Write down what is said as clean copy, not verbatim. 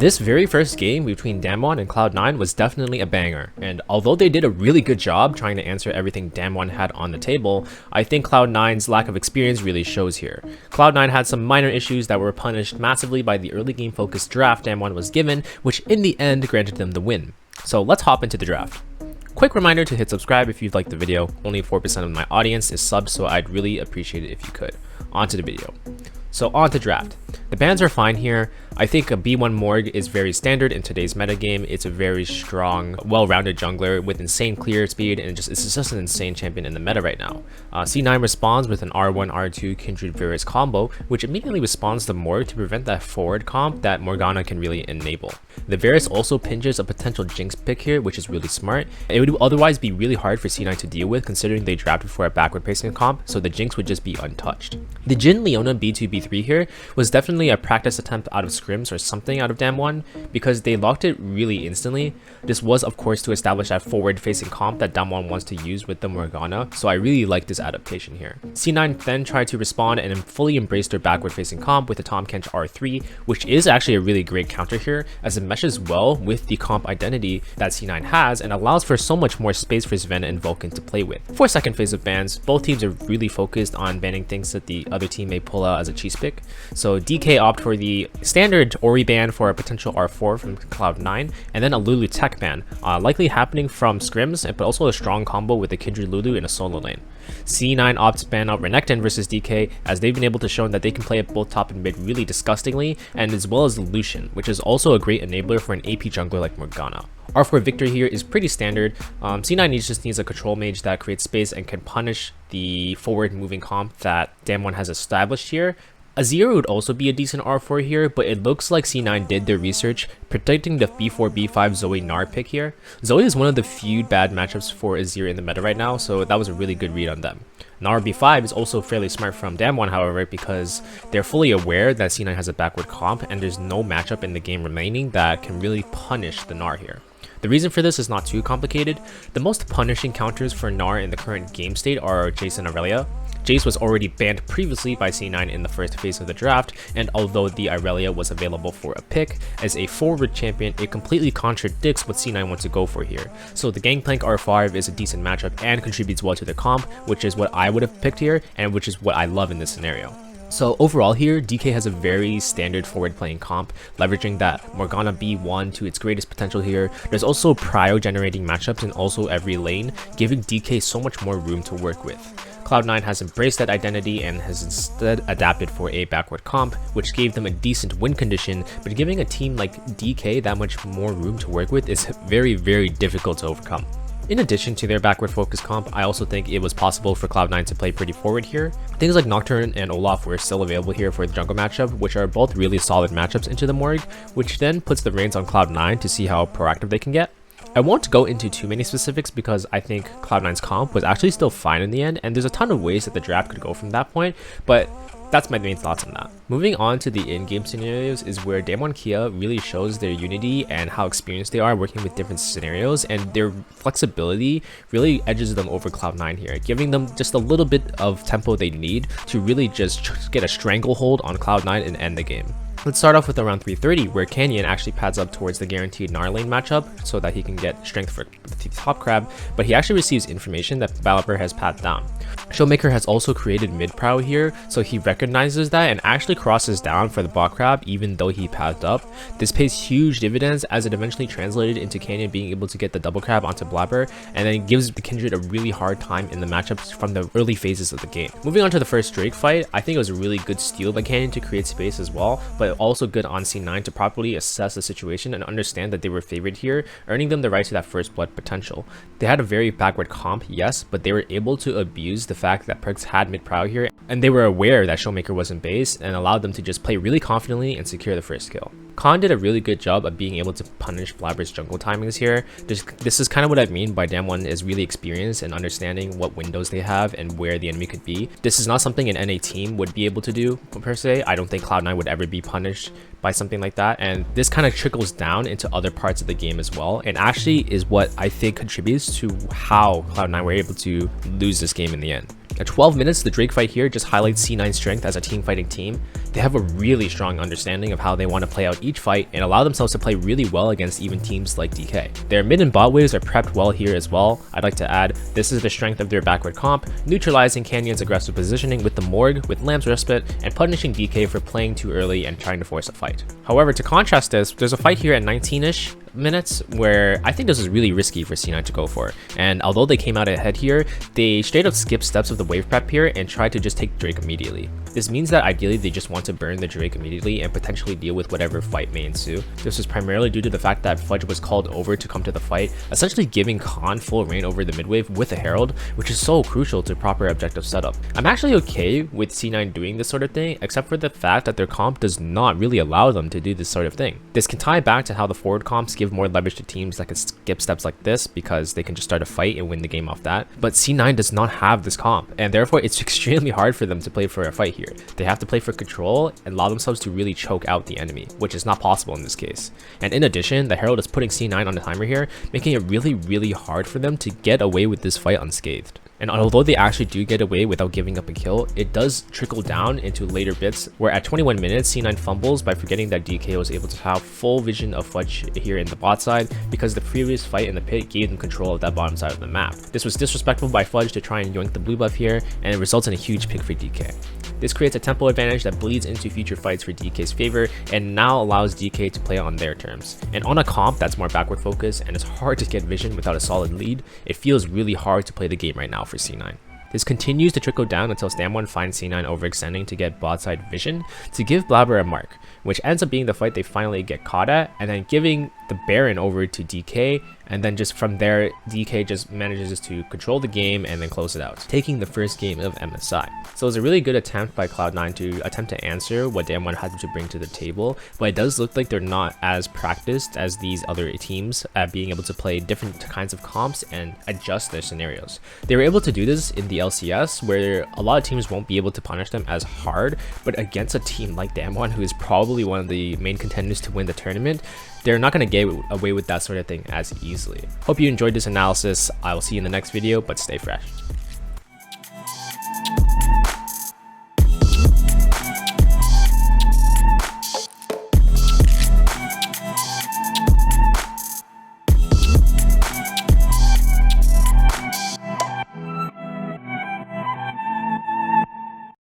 This very first game between Damwon and Cloud9 was definitely a banger, and although they did a really good job trying to answer everything Damwon had on the table, I think Cloud9's lack of experience really shows here. Cloud9 had some minor issues that were punished massively by the early game focused draft Damwon was given, which in the end granted them the win. So let's hop into the draft. Quick reminder to hit subscribe if you've liked the video. Only 4% of my audience is subs, so I'd really appreciate it if you could. On to the video. So on to draft. The bans are fine here. I think a B1 Morg is very standard in today's metagame. It's a very strong, well-rounded jungler with insane clear speed, and it's just an insane champion in the meta right now. C9 responds with an R1, R2 Kindred Varus combo, which immediately responds the Morg to prevent that forward comp that Morgana can really enable. The Varus also pinches a potential Jinx pick here, which is really smart. It would otherwise be really hard for C9 to deal with, considering they drafted for a backward pacing comp, so the Jinx would just be untouched. The Jhin Leona B2 B3 here was definitely a practice attempt out of scrims or something out of Damwon, because they locked it really instantly. This was of course to establish that forward facing comp that Damwon wants to use with the Morgana, so I really like this adaptation here. C9 then tried to respond and fully embrace their backward facing comp with the Tahm Kench R3, which is actually a really great counter here, as it meshes well with the comp identity that C9 has and allows for so much more space for Sven and Vulcan to play with. For second phase of bans, both teams are really focused on banning things that the other team may pull out as a cheese pick. So DK opt for the standard Ori ban for a potential R4 from Cloud9, and then a Lulu tech ban, likely happening from scrims, but also a strong combo with the Kindred Lulu in a solo lane. C9 opts ban out Renekton versus DK, as they've been able to show that they can play at both top and mid really disgustingly, and as well as Lucian, which is also a great enabler for an AP jungler like Morgana. R4 victory here is pretty standard. C9 just needs a control mage that creates space and can punish the forward moving comp that Damwon has established here. Azir would also be a decent R4 here, but it looks like C9 did their research, predicting the B4 B5 Zoe Gnar pick here. Zoe is one of the few bad matchups for Azir in the meta right now, so that was a really good read on them. Gnar B5 is also fairly smart from Damwon, however, because they're fully aware that C9 has a backward comp and there's no matchup in the game remaining that can really punish the Gnar here. The reason for this is not too complicated. The most punishing counters for Gnar in the current game state are Jace and Irelia. Jace was already banned previously by C9 in the first phase of the draft, and although the Irelia was available for a pick, as a forward champion, it completely contradicts what C9 wants to go for here. So the Gangplank R5 is a decent matchup and contributes well to the comp, which is what I would have picked here, and which is what I love in this scenario. So overall here, DK has a very standard forward playing comp, leveraging that Morgana B1 to its greatest potential here. There's also prio generating matchups in also every lane, giving DK so much more room to work with. Cloud9 has embraced that identity and has instead adapted for a backward comp, which gave them a decent win condition, but giving a team like DK that much more room to work with is very, very difficult to overcome. In addition to their backward focus comp, I also think it was possible for Cloud9 to play pretty forward here. Things like Nocturne and Olaf were still available here for the jungle matchup, which are both really solid matchups into the Morg, which then puts the reins on Cloud9 to see how proactive they can get. I won't go into too many specifics because I think Cloud9's comp was actually still fine in the end, and there's a ton of ways that the draft could go from that point, but that's my main thoughts on that. Moving on to the in-game scenarios is where Damwon Kia really shows their unity and how experienced they are working with different scenarios, and their flexibility really edges them over Cloud9 here, giving them just a little bit of tempo they need to really just get a stranglehold on Cloud9 and end the game. Let's start off with around 330, where Canyon actually pads up towards the guaranteed Gnar lane matchup so that he can get strength for the top crab, but he actually receives information that Valiper has padded down. Showmaker has also created mid-prow here, so he recognizes that and actually crosses down for the bot crab even though he padded up. This pays huge dividends as it eventually translated into Canyon being able to get the double crab onto Blabber, and then it gives the Kindred a really hard time in the matchups from the early phases of the game. Moving on to the first Drake fight, I think it was a really good steal by Canyon to create space as well, but also good on C9 to properly assess the situation and understand that they were favored here, earning them the right to that first blood potential. They had a very backward comp, yes, but they were able to abuse the fact that Perkz had mid-prow here, and they were aware that Showmaker wasn't base and allowed them to just play really confidently and secure the first kill. Khan did a really good job of being able to punish Blabber's jungle timings here. This is kind of what I mean by Damwon is really experienced and understanding what windows they have and where the enemy could be. This is not something an NA team would be able to do per se. I don't think Cloud9 would ever be punished by something like that, and this kind of trickles down into other parts of the game as well, and actually is what I think contributes to how Cloud9 were able to lose this game in the end. At 12 minutes, the Drake fight here just highlights C9's strength as a team fighting team. They have a really strong understanding of how they want to play out each fight and allow themselves to play really well against even teams like DK. Their mid and bot waves are prepped well here as well. I'd like to add, this is the strength of their backward comp, neutralizing Canyon's aggressive positioning with the Morgue, with Lamb's Respite, and punishing DK for playing too early and trying to force a fight. However, to contrast this, there's a fight here at 19-ish minutes where I think this is really risky for C9 to go for, and although they came out ahead here, they straight up skipped steps of the wave prep here and tried to just take Drake immediately. This means that ideally they just want to burn the Drake immediately and potentially deal with whatever fight may ensue. This was primarily due to the fact that Fudge was called over to come to the fight, essentially giving Khan full reign over the mid wave with a Herald, which is so crucial to proper objective setup. I'm actually okay with C9 doing this sort of thing, except for the fact that their comp does not really allow them to do this sort of thing. This can tie back to how the forward comps give more leverage to teams that can skip steps like this because they can just start a fight and win the game off that, but C9 does not have this comp, and therefore it's extremely hard for them to play for a fight here. They have to play for control and allow themselves to really choke out the enemy, which is not possible in this case. And in addition, the Herald is putting C9 on the timer here, making it really hard for them to get away with this fight unscathed. And although they actually do get away without giving up a kill, it does trickle down into later bits where at 21 minutes, C9 fumbles by forgetting that DK was able to have full vision of Fudge here in the bot side because the previous fight in the pit gave them control of that bottom side of the map. This was disrespectful by Fudge to try and yoink the blue buff here, and it results in a huge pick for DK. This creates a tempo advantage that bleeds into future fights for DK's favor and now allows DK to play on their terms. And on a comp that's more backward focused and it's hard to get vision without a solid lead, it feels really hard to play the game right now for C9. This continues to trickle down until Damwon finds C9 overextending to get bot side vision to give Blabber a mark, which ends up being the fight they finally get caught at, and then giving the Baron over to DK, and then just from there, DK just manages to control the game and then close it out, taking the first game of MSI. So it's a really good attempt by Cloud9 to attempt to answer what Damwon had to bring to the table, but it does look like they're not as practiced as these other teams at being able to play different kinds of comps and adjust their scenarios. They were able to do this in the LCS, where a lot of teams won't be able to punish them as hard, but against a team like Damwon, who is probably one of the main contenders to win the tournament, they're not going to get away with that sort of thing as easily. Hope you enjoyed this analysis. I will see you in the next video, but stay fresh.